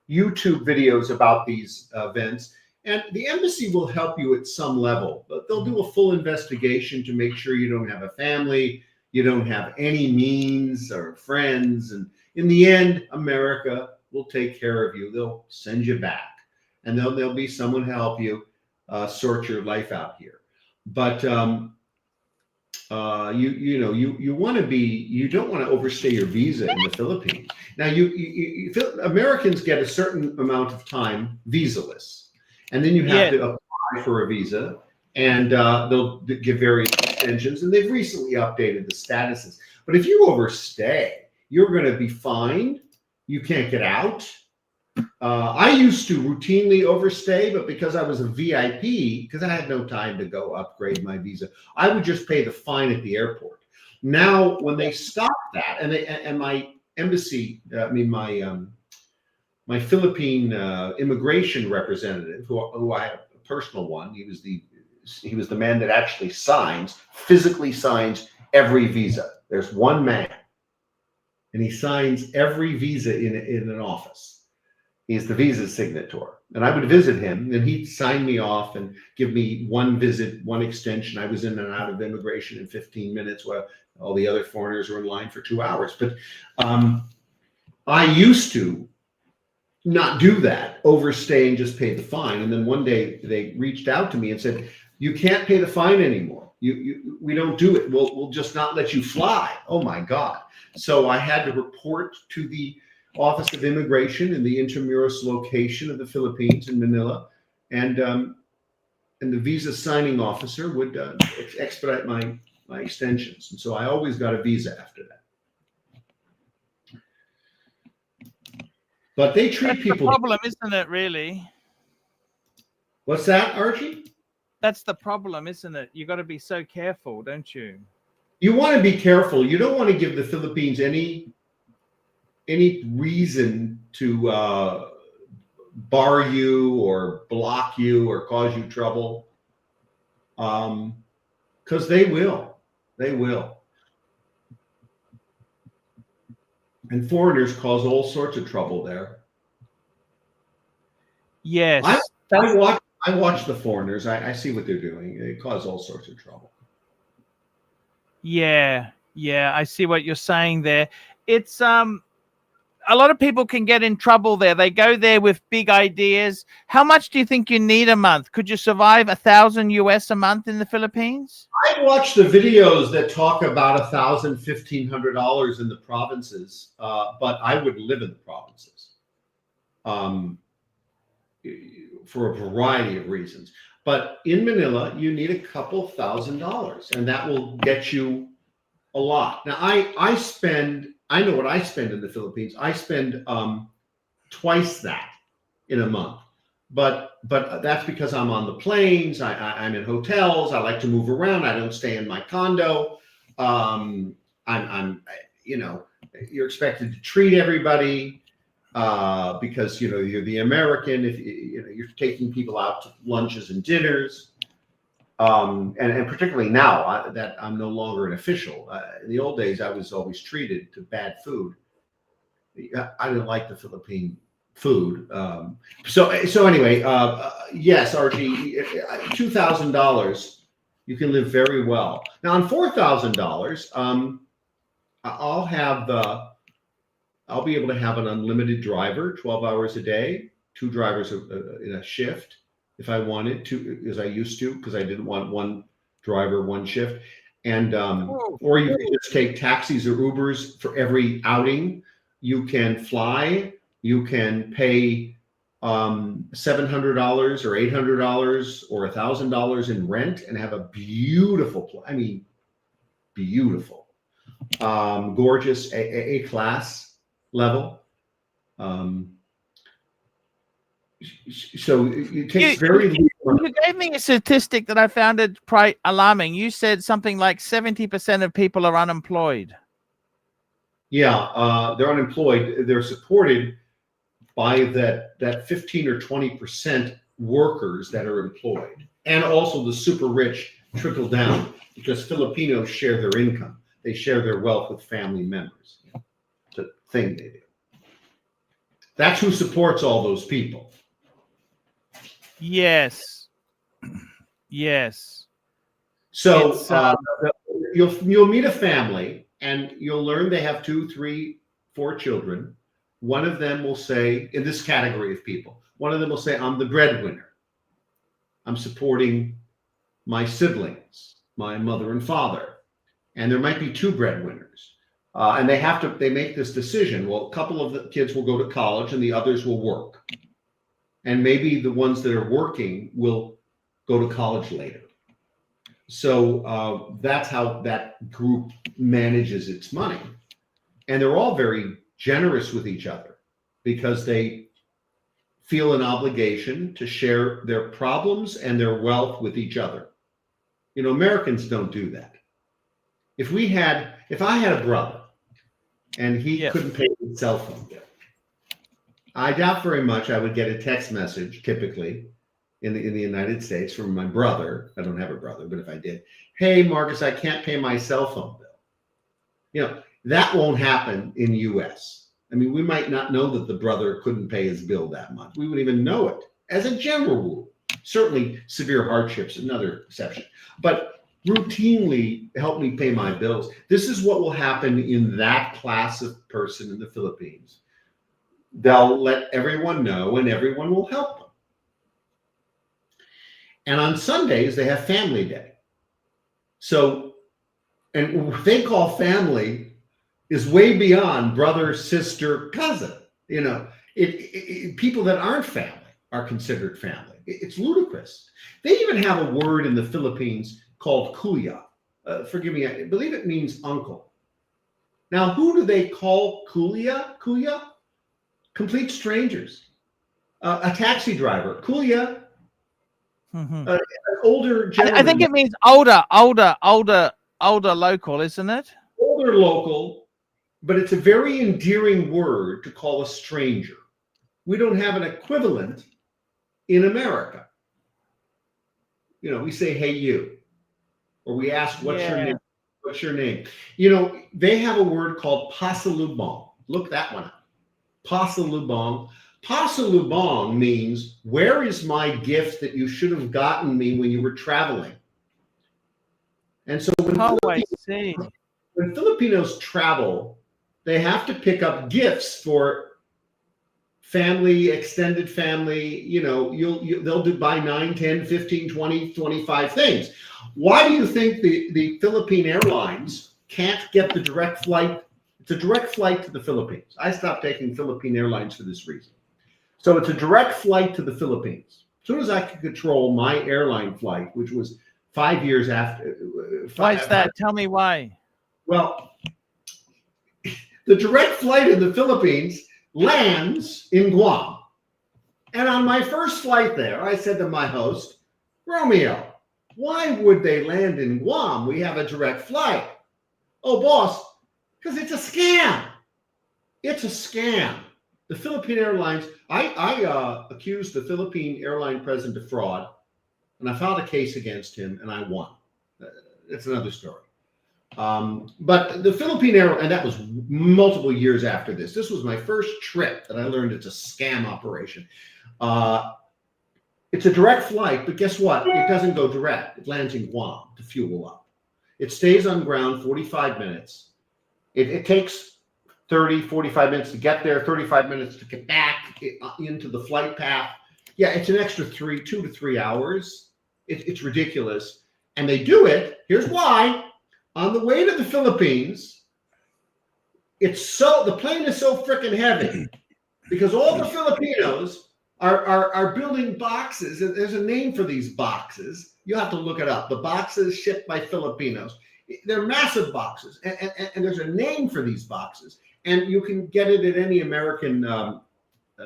Speaker 2: YouTube videos about these events, and the embassy will help you at some level, but they'll do a full investigation to make sure you don't have a family, you don't have any means or friends, and in the end, America will take care of you. They'll send you back, and there'll be someone to help you sort your life out here. But you want to be, you don't want to overstay your visa in the Philippines. Now, Americans get a certain amount of time visa-less, and then you have to apply for a visa, and they'll give various extensions, and they've recently updated the statuses. But if you overstay, you're going to be fined. You can't get out. I used to routinely overstay, but because I was a VIP, because I had no time to go upgrade my visa, I would just pay the fine at the airport. Now, when they stopped that, and my embassy, my Philippine immigration representative, who I have a personal one, he was the man that actually physically signs every visa. There's one man, and he signs every visa in an office. He's the visa signator. And I would visit him, and he'd sign me off and give me one visit, one extension. I was in and out of immigration in 15 minutes while all the other foreigners were in line for 2 hours. But I used to not do that, overstay and just pay the fine. And then one day they reached out to me and said, you can't pay the fine anymore. We don't do it. We'll just not let you fly. Oh my God. So I had to report to the Office of Immigration in the Intramuros location of the Philippines in Manila, and the visa signing officer would expedite my extensions, and so I always got a visa after that. But they treat
Speaker 1: That's
Speaker 2: people.
Speaker 1: the problem, isn't it? Really?
Speaker 2: What's that, Archie?
Speaker 1: That's the problem, isn't it? You got to be so careful, don't you?
Speaker 2: You want to be careful. You don't want to give the Philippines any reason to bar you or block you or cause you trouble, because they will. And foreigners cause all sorts of trouble there.
Speaker 1: Yes.
Speaker 2: I watch the foreigners. I see what they're doing. They cause all sorts of trouble.
Speaker 1: Yeah, I see what you're saying there. It's a lot of people can get in trouble there. They go there with big ideas. How much do you think you need a month? Could you survive $1,000 US a month in the Philippines?
Speaker 2: I watch the videos that talk about $1,000, $1,500 in the provinces, but I would live in the provinces for a variety of reasons. But in Manila, you need a couple $1,000, and that will get you a lot. Now, I know what I spend in the Philippines. I spend twice that in a month, but that's because I'm on the planes. I'm in hotels. I like to move around. I don't stay in my condo. You're expected to treat everybody because you're the American. If you're taking people out to lunches and dinners. And particularly now that I'm no longer an official. In the old days, I was always treated to bad food. I didn't like the Philippine food. So anyway, yes, Archie, $2,000, you can live very well. Now on $4,000, I'll be able to have an unlimited driver, 12 hours a day, 2 drivers in a shift. If I wanted to, as I used to, because I didn't want one driver, one shift. And or you can just take taxis or Ubers for every outing. You can fly. You can pay $700 or $800 or $1,000 in rent and have a beautiful, beautiful, gorgeous A-class level. So it takes very little.
Speaker 1: You gave me a statistic that I found it quite alarming. You said something like 70% of people are unemployed.
Speaker 2: Yeah, they're unemployed. They're supported by that 15 or 20% workers that are employed, and also the super rich trickle down because Filipinos share their income. They share their wealth with family members. It's a thing they do. That's who supports all those people.
Speaker 1: Yes. Yes.
Speaker 2: So you'll meet a family and you'll learn they have 2, 3, 4 children. One of them will say, in this category of people, one of them will say, I'm the breadwinner. I'm supporting my siblings, my mother and father. And there might be 2 breadwinners. And they make this decision. Well, a couple of the kids will go to college and the others will work. And maybe the ones that are working will go to college later. So that's how that group manages its money. And they're all very generous with each other because they feel an obligation to share their problems and their wealth with each other. You know, Americans don't do that. If I had a brother and he couldn't pay his cell phone bill, I doubt very much I would get a text message, typically in the United States, from my brother. I don't have a brother, but if I did, hey, Marcus, I can't pay my cell phone bill. You know, that won't happen in the US. I mean, we might not know that the brother couldn't pay his bill that month. We wouldn't even know it as a general rule. Certainly severe hardships, another exception. But routinely help me pay my bills. This is what will happen in that class of person in the Philippines. They'll let everyone know and everyone will help them. And on Sundays, they have family day. So, and what they call family is way beyond brother, sister, cousin. You know, people that aren't family are considered family. It's ludicrous. They even have a word in the Philippines called kuya. Forgive me, I believe it means uncle. Now, who do they call kuya? Kuya? Complete strangers. A taxi driver, kuya.
Speaker 1: Mm-hmm.
Speaker 2: An older gentleman.
Speaker 1: I think it means older local, isn't it?
Speaker 2: Older local, but it's a very endearing word to call a stranger. We don't have an equivalent in America. You know, we say, hey, you, or we ask, what's your name? What's your name? You know, they have a word called pasalubong. Look that one up. Pasalubong. Pasalubong means, where is my gift that you should have gotten me when you were traveling? And so when Filipinos travel, they have to pick up gifts for family, extended family. You know, they'll buy 9, 10, 15, 20, 25 things. Why do you think the Philippine Airlines can't get the direct flight? It's a direct flight to the Philippines. I stopped taking Philippine Airlines for this reason. So it's a direct flight to the Philippines. As soon as I could control my airline flight, which was 5 years after.
Speaker 1: Why is that? Tell me why.
Speaker 2: Well, the direct flight in the Philippines lands in Guam. And on my first flight there, I said to my host, Romeo, why would they land in Guam? We have a direct flight. Oh, boss, because it's a scam. It's a scam. The Philippine Airlines, I accused the Philippine airline president of fraud, and I filed a case against him, and I won. It's another story. But the Philippine Airlines, and that was multiple years after this. This was my first trip that I learned it's a scam operation. It's a direct flight, but guess what? It doesn't go direct. It lands in Guam to fuel up. It stays on ground 45 minutes. It takes 30, 45 minutes to get there, 35 minutes to get back into the flight path. Yeah, it's an extra 2 to 3 hours. It's ridiculous. And they do it. Here's why. On the way to the Philippines, the plane is so freaking heavy because all the Filipinos are building boxes. There's a name for these boxes. You have to look it up. The boxes shipped by Filipinos. They're massive boxes, and there's a name for these boxes. And you can get it at any American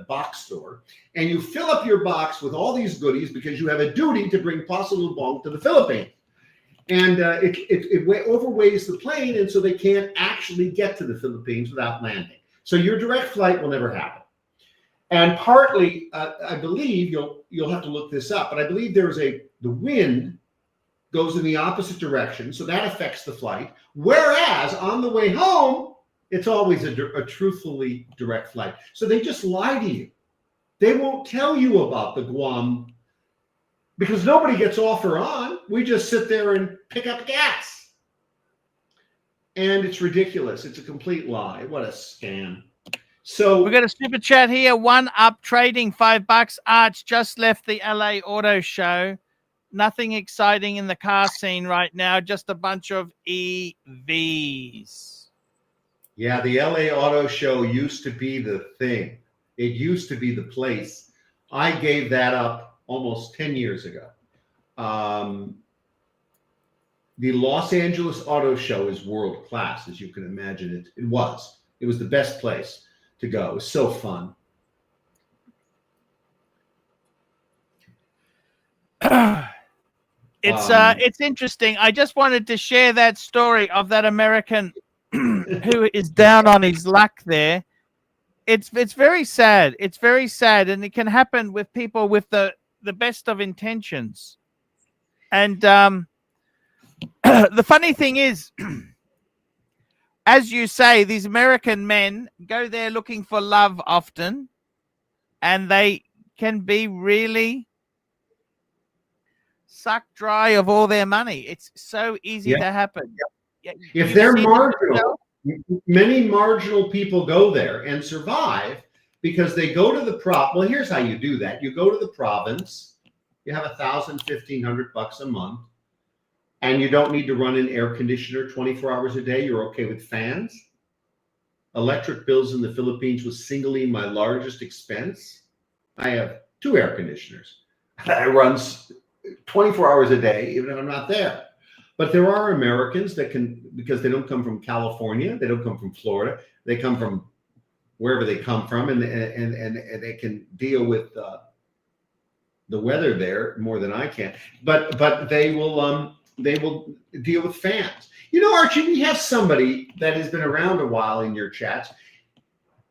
Speaker 2: box store. And you fill up your box with all these goodies because you have a duty to bring pasalubong to the Philippines. And it overweighs the plane, and so they can't actually get to the Philippines without landing. So your direct flight will never happen. And partly, I believe, you'll have to look this up, but I believe the wind goes in the opposite direction, so that affects the flight. Whereas on the way home, it's always a truthfully direct flight. So they just lie to you. They won't tell you about the Guam because nobody gets off or on. We just sit there and pick up gas. And it's ridiculous. It's a complete lie. What a scam. So
Speaker 1: we got a super chat here. One Up Trading, $5. Arch just left the LA Auto Show. Nothing exciting in the car scene right now. Just a bunch of EVs.
Speaker 2: Yeah, the LA Auto Show used to be the thing. It used to be the place. I gave that up almost 10 years ago. The Los Angeles Auto Show is world class, as you can imagine. It was the best place to go. It was so fun.
Speaker 1: It's interesting. I just wanted to share that story of that American who is down on his luck there. It's very sad. It's very sad, and it can happen with people with the best of intentions. And the funny thing is, as you say, these American men go there looking for love often, and they can be really sucked dry of all their money. It's so easy to happen.
Speaker 2: If they're marginal, many marginal people go there and survive because they go to the well, here's how you do that. You go to the province, you have $1,000, $1,500 a month, and you don't need to run an air conditioner 24 hours a day. You're okay with fans. Electric bills in the Philippines was singly my largest expense. I have 2 air conditioners. I run 24 hours a day, even if I'm not there. But there are Americans that can, because they don't come from California, they don't come from Florida, they come from wherever they come from, and they can deal with the weather there more than I can. But they will deal with fans. You know, Archie, we have somebody that has been around a while in your chats.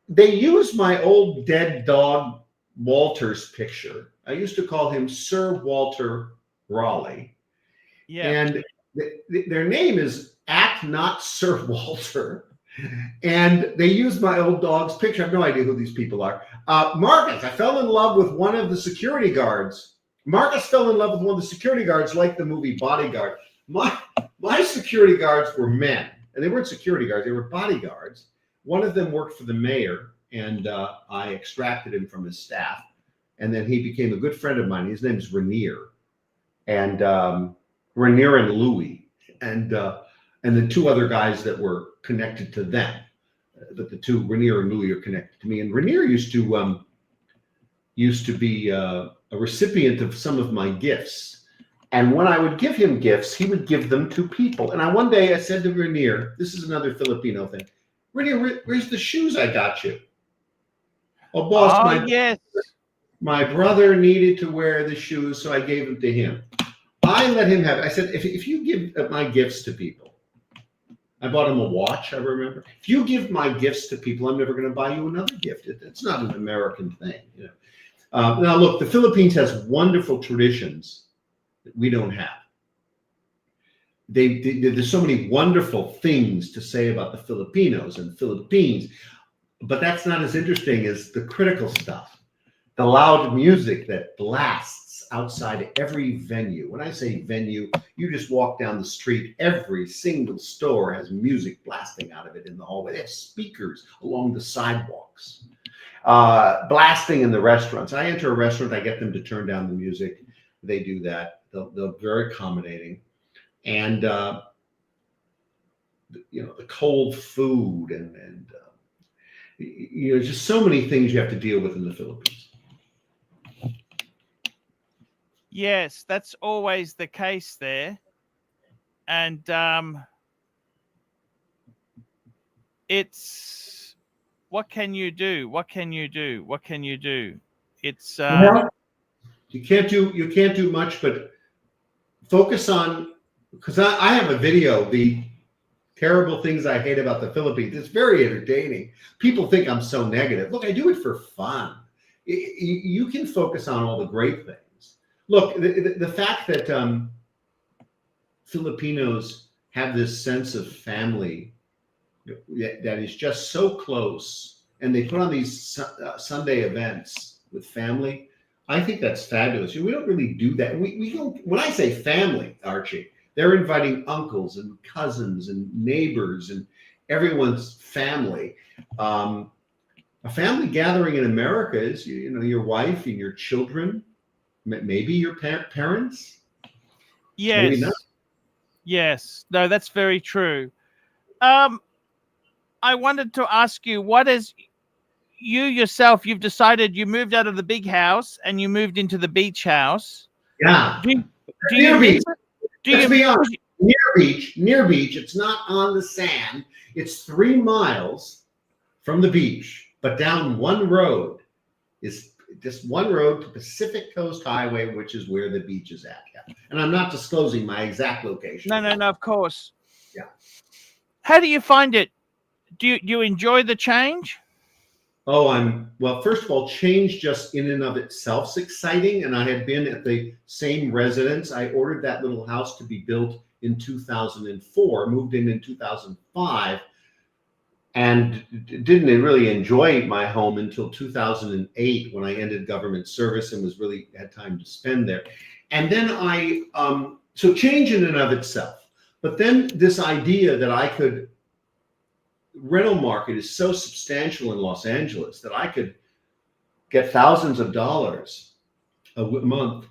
Speaker 2: They use my old dead dog Walter's picture. I used to call him Sir Walter Raleigh.
Speaker 1: Yeah.
Speaker 2: And their name is @not Sir Walter. And they use my old dog's picture. I have no idea who these people are. Marcus, I fell in love with one of the security guards. Marcus fell in love with one of the security guards, like the movie Bodyguard. My security guards were men, and they weren't security guards, they were bodyguards. One of them worked for the mayor, and I extracted him from his staff. And then he became a good friend of mine. His name is Rainier. And Rainier and Louis, and the 2 other guys that were connected to them. But the 2, Rainier and Louis, are connected to me. And Rainier used to be a recipient of some of my gifts. And when I would give him gifts, he would give them to people. And one day I said to Rainier, this is another Filipino thing, Rainier, where's the shoes I got you? Oh, boss,
Speaker 1: yes.
Speaker 2: My brother needed to wear the shoes, so I gave them to him. I let him have it. I said, if you give my gifts to people, I bought him a watch, I remember. If you give my gifts to people, I'm never going to buy you another gift. It's not an American thing. You know. Now, look, the Philippines has wonderful traditions that we don't have. There's so many wonderful things to say about the Filipinos and Philippines, but that's not as interesting as the critical stuff. The loud music that blasts outside every venue. When I say venue, you just walk down the street, every single store has music blasting out of it in the hallway. They have speakers along the sidewalks, blasting in the restaurants. I enter a restaurant, I get them to turn down the music. They do that. They're very accommodating. And, you know, the cold food and you know, just so many things you have to deal with in the Philippines.
Speaker 1: Yes, that's always the case there. And it's, what can you do? What can you do? What can you do? It's
Speaker 2: well, you can't do much, but focus on, because I have a video, the terrible things I hate about the Philippines. It's very entertaining. People think I'm so negative. Look, I do it for fun. You can focus on all the great things. Look, the fact that Filipinos have this sense of family that is just so close, and they put on these Sunday events with family, I think that's fabulous. We don't really do that. We don't. When I say family, Archie, they're inviting uncles and cousins and neighbors and everyone's family. A family gathering in America is, you know, your wife and your children, maybe your parents.
Speaker 1: Yes.
Speaker 2: Maybe not.
Speaker 1: Yes. No, that's very true. I wanted to ask you, what is, you yourself, you've decided you moved out of the big house and you moved into the beach house.
Speaker 2: Yeah.
Speaker 1: Near beach.
Speaker 2: Near beach. It's not on the sand. It's 3 miles from the beach, but down one road is just one road to Pacific Coast Highway, which is where the beach is at. Yeah. And I'm not disclosing my exact location.
Speaker 1: No, of course.
Speaker 2: Yeah.
Speaker 1: How do you find it? Do you enjoy the change?
Speaker 2: Oh, well, first of all, change just in and of itself is exciting. And I had been at the same residence. I ordered that little house to be built in 2004, moved in 2005, and didn't really enjoy my home until 2008 when I ended government service and had time to spend there. And then so change in and of itself. But then this idea that rental market is so substantial in Los Angeles that I could get thousands of dollars a month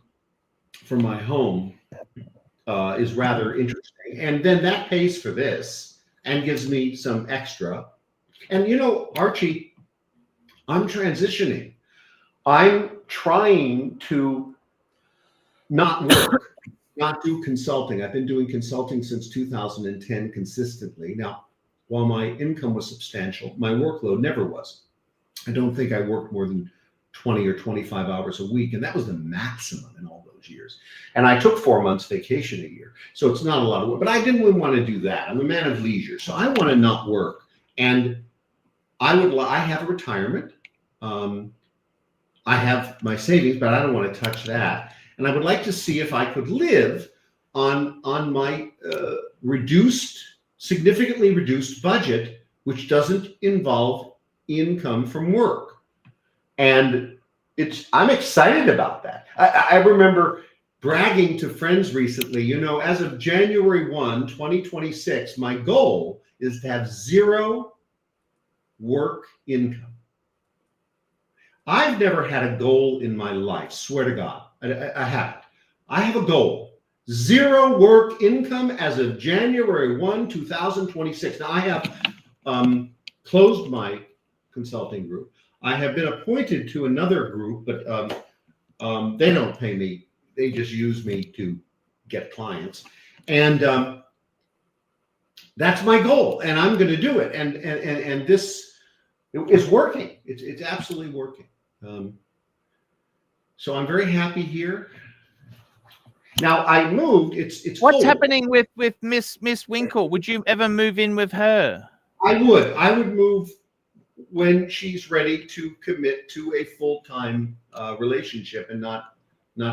Speaker 2: for my home is rather interesting. And then that pays for this and gives me some extra. And Archie, I'm transitioning. I'm trying to not work, not do consulting. I've been doing consulting since 2010 consistently. Now, while my income was substantial, my workload never was. I don't think I worked more than 20 or 25 hours a week, and that was the maximum in all those years. And I took 4 months vacation a year, so it's not a lot of work. But I didn't want to do that. I'm a man of leisure, so I want to not work. And I have a retirement. I have my savings, but I don't want to touch that. And I would like to see if I could live on my significantly reduced budget, which doesn't involve income from work. And I'm excited about that. I remember bragging to friends recently, as of January 1, 2026, my goal is to have 0 work income. I've never had a goal in my life, swear to God. I haven't. I have a goal. 0 work income as of January 1, 2026. Now, I have closed my consulting group. I have been appointed to another group, but they don't pay me. They just use me to get clients. And that's my goal, and I'm going to do it. And this is working. It's absolutely working. So I'm very happy here. Now I moved. It's
Speaker 1: what's
Speaker 2: cold.
Speaker 1: happening with Miss Winkle? Would you ever move in with her?
Speaker 2: I would move when she's ready to commit to a full-time relationship and not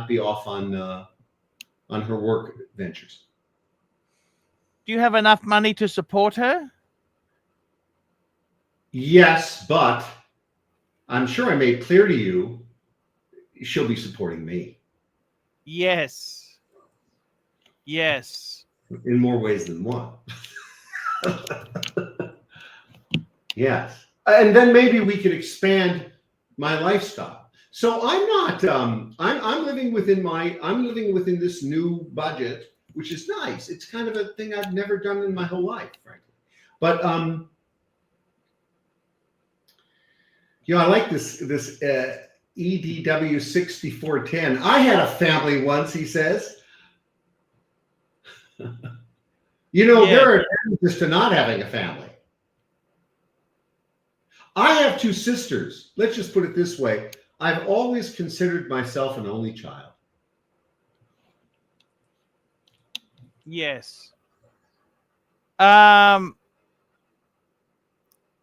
Speaker 2: be off on her work ventures.
Speaker 1: Do you have enough money to support her?
Speaker 2: Yes, but I'm sure I made clear to you, she'll be supporting me.
Speaker 1: Yes.
Speaker 2: In more ways than one. Yes. And then maybe we could expand my lifestyle. So I'm not I'm living within this new budget, which is nice. It's kind of a thing I've never done in my whole life, frankly. But I like this EDW 6410. I had a family once, he says. There are advantages to not having a family. I have 2 sisters. Let's just put it this way. I've always considered myself an only child.
Speaker 1: Yes.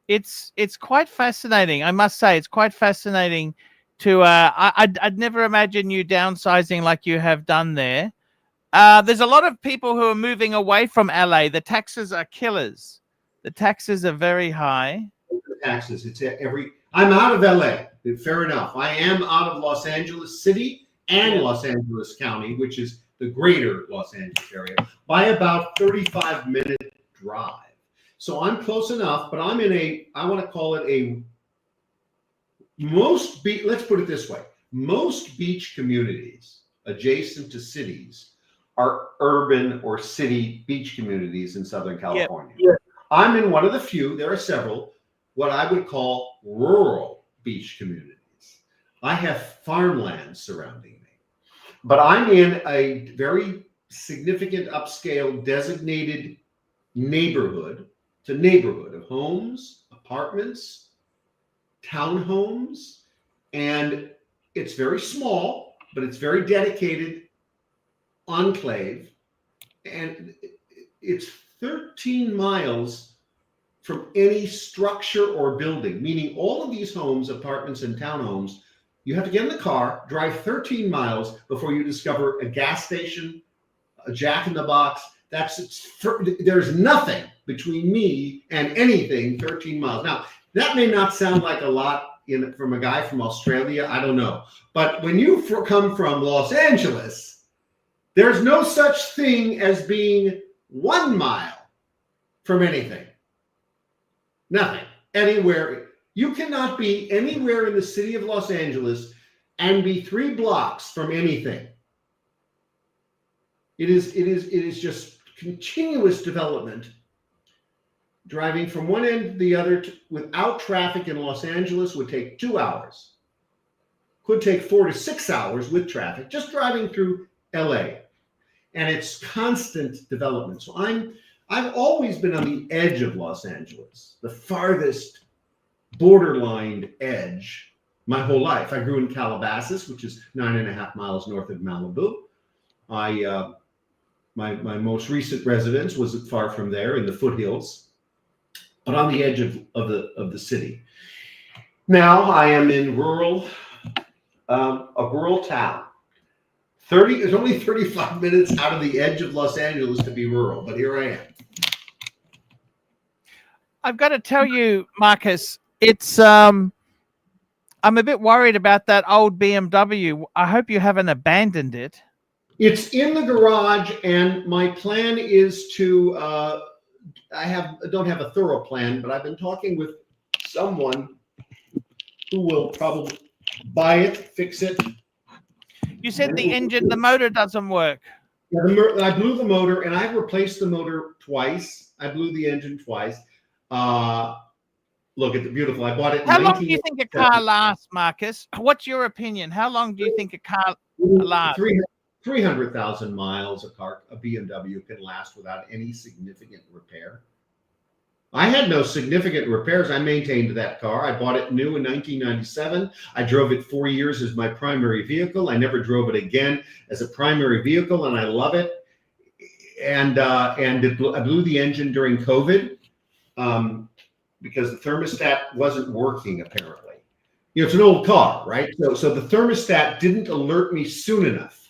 Speaker 1: It's quite fascinating. I must say, it's quite fascinating to. I'd never imagine you downsizing like you have done there. There's a lot of people who are moving away from LA. The taxes are killers. The taxes are very high.
Speaker 2: The taxes. I'm out of LA. Fair enough. I am out of Los Angeles City and Los Angeles County, which is the greater Los Angeles area, by about 35-minute drive. So I'm close enough, but I'm in I want to call it let's put it this way. Most beach communities adjacent to cities are urban or city beach communities in Southern California.
Speaker 1: Yep.
Speaker 2: I'm in one of the few, there are several, what I would call rural beach communities. I have farmland surrounding me, but I'm in a very significant upscale designated neighborhood. It's a neighborhood of homes, apartments, townhomes, and It's very small, but it's very dedicated enclave. And it's 13 miles from any structure or building, meaning all of these homes, apartments, and townhomes, you have to get in the car, drive 13 miles before you discover a gas station, a Jack in the Box. There's nothing between me and anything 13 miles. Now, that may not sound like a lot from a guy from Australia. I don't know. But when you come from Los Angeles, there's no such thing as being 1 mile from anything. Nothing. Anywhere. You cannot be anywhere in the city of Los Angeles and be 3 blocks from anything. It is just continuous development. Driving from one end to the other without traffic in Los Angeles would take 2 hours. Could take 4 to 6 hours with traffic, just driving through LA. And it's constant development. So I've always been on the edge of Los Angeles, the farthest borderline edge my whole life. I grew in Calabasas, which is 9.5 miles north of Malibu. My most recent residence was far from there in the foothills, but on the edge of the city. Now I am in a rural town. It's only 35 minutes out of the edge of Los Angeles to be rural, but here I am.
Speaker 1: I've got to tell you, Marcus, it's I'm a bit worried about that old BMW. I hope you haven't abandoned it.
Speaker 2: It's in the garage, and my plan is to I don't have a thorough plan, but I've been talking with someone who will probably buy it, fix it.
Speaker 1: You said the motor doesn't work.
Speaker 2: Yeah, I blew the motor, and I've replaced the motor twice. I blew the engine twice. Look at the beautiful. I bought it.
Speaker 1: How long do you think a car lasts, Marcus? What's your opinion? How long do you think a car lasts?
Speaker 2: 300,000 miles a BMW can last without any significant repair. I had no significant repairs. I maintained that car. I bought it new in 1997. I drove it 4 years as my primary vehicle. I never drove it again as a primary vehicle, and I love it. And I blew the engine during COVID because the thermostat wasn't working, apparently. You know, it's an old car, right? So the thermostat didn't alert me soon enough.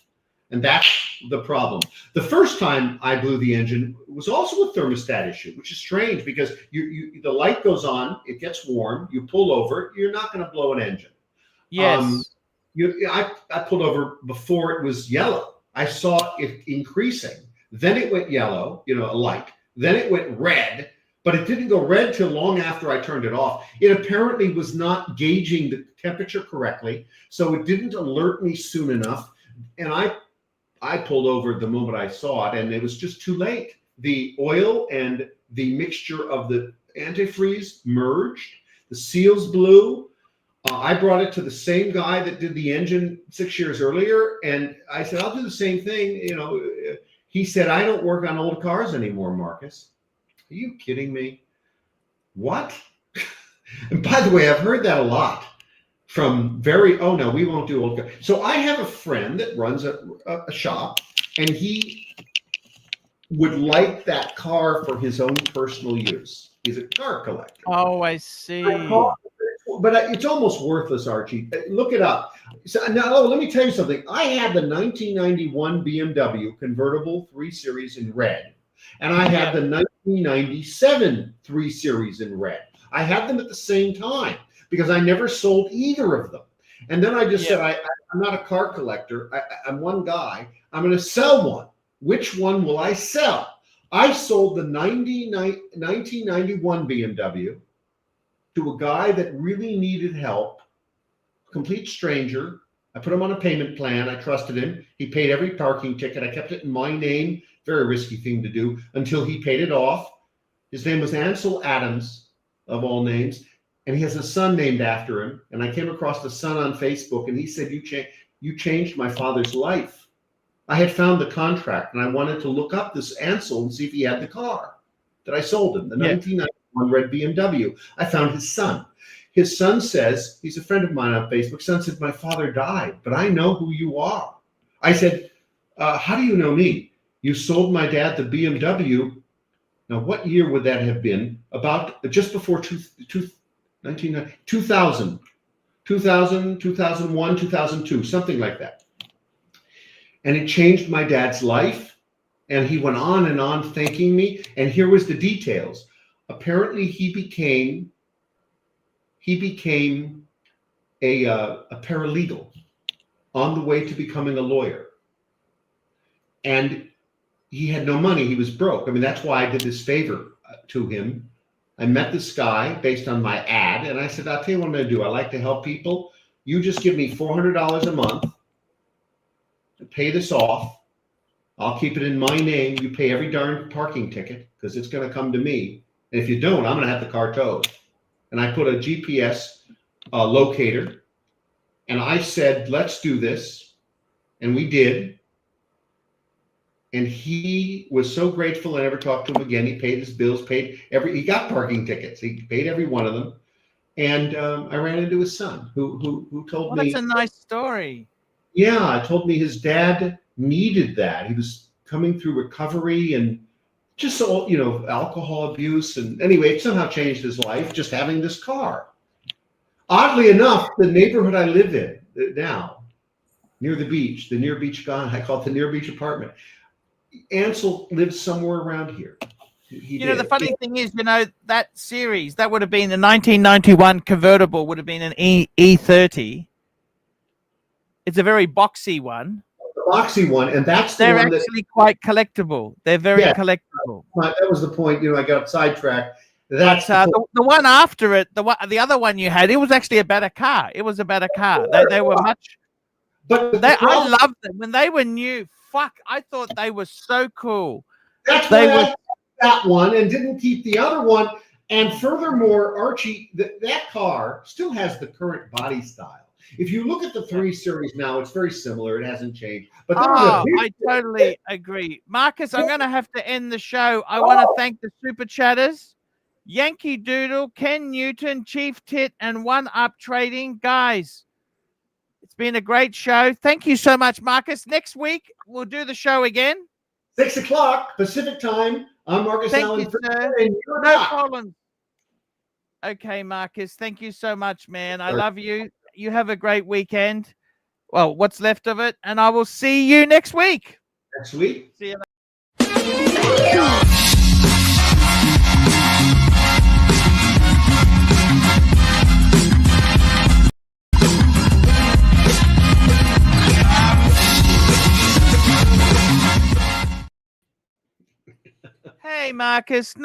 Speaker 2: And that's the problem. The first time I blew the engine was also a thermostat issue, which is strange because the light goes on, it gets warm, you pull over, you're not going to blow an engine.
Speaker 1: Yes.
Speaker 2: I pulled over before it was yellow. I saw it increasing. Then it went yellow, a light. Then it went red, but it didn't go red till long after I turned it off. It apparently was not gauging the temperature correctly, so it didn't alert me soon enough. And I pulled over the moment I saw it, and it was just too late. The oil and the mixture of the antifreeze merged. The seals blew. I brought it to the same guy that did the engine 6 years earlier, and I said, I'll do the same thing. He said, I don't work on old cars anymore, Marcus. Are you kidding me? What? And by the way, I've heard that a lot. From oh no, we won't do old cars. So I have a friend that runs a shop, and he would like that car for his own personal use. He's a car collector.
Speaker 1: Oh, I see.
Speaker 2: But it's almost worthless, Archie. Look it up. So now, let me tell you something. I had the 1991 BMW convertible 3 Series in red, and I had the 1997 3 Series in red. I had them at the same time, because I never sold either of them. And then I just said, I'm not a car collector. I'm one guy. I'm going to sell one. Which one will I sell? I sold the 1991 BMW to a guy that really needed help, complete stranger. I put him on a payment plan. I trusted him. He paid every parking ticket. I kept it in my name. Very risky thing to do until he paid it off. His name was Ansel Adams, of all names. And he has a son named after him. And I came across the son on Facebook, and he said, you changed my father's life. I had found the contract, and I wanted to look up this Ansel and see if he had the car that I sold him, the 1991 red BMW. I found his son. his son says, he's a friend of mine on Facebook, son said, my father died, but I know who you are. I said, how do you know me? You sold my dad the BMW. Now, what year would that have been? About just before 2000, 2001, 2002, something like that. And it changed my dad's life. And he went on and on thanking me. And here was the details. Apparently, he became a paralegal on the way to becoming a lawyer. And he had no money. He was broke. I mean, that's why I did this favor to him. I met this guy based on my ad, and I said, I'll tell you what I'm going to do. I like to help people. You just give me $400 a month to pay this off. I'll keep it in my name. You pay every darn parking ticket because it's going to come to me. And if you don't, I'm going to have the car towed. And I put a GPS locator, and I said, let's do this. And we did. And he was so grateful. I never talked to him again. He paid his bills, he got parking tickets. He paid every one of them. And I ran into his son who told me.
Speaker 1: That's a nice story.
Speaker 2: Yeah, told me his dad needed that. He was coming through recovery and just, alcohol abuse. And anyway, it somehow changed his life just having this car. Oddly enough, the neighborhood I live in now, near the beach, the near beach guy, I call it the near beach apartment. Ansel lives somewhere around here.
Speaker 1: The funny thing is, that series, that would have been the 1991 convertible, would have been an E30. It's a very boxy one.
Speaker 2: The boxy one, and
Speaker 1: they're actually quite collectible. They're very collectible.
Speaker 2: That was the point. I got sidetracked.
Speaker 1: That's the one after it. The other one you had, it was actually a better car. It was a better car. They were much.
Speaker 2: But
Speaker 1: I loved them when they were new. Fuck, I thought they were so cool.
Speaker 2: That's why I kept that one and didn't keep the other one. And furthermore, Archie, that car still has the current body style. If you look at the 3 Series now, it's very similar. It hasn't changed. But
Speaker 1: I totally agree. Marcus, I'm going to have to end the show. I want to thank the Super Chatters, Yankee Doodle, Ken Newton, Chief Tit, and One Up Trading. Guys, it's been a great show. Thank you so much, Marcus. Next week, we'll do the show again.
Speaker 2: 6 o'clock Pacific time. I'm Marcus Allen.
Speaker 1: Thank you, sir. No problem. Okay, Marcus. Thank you so much, man. I love you. You have a great weekend. Well, what's left of it. And I will see you next week.
Speaker 2: Next week.
Speaker 1: See you later. Hey, Marcus.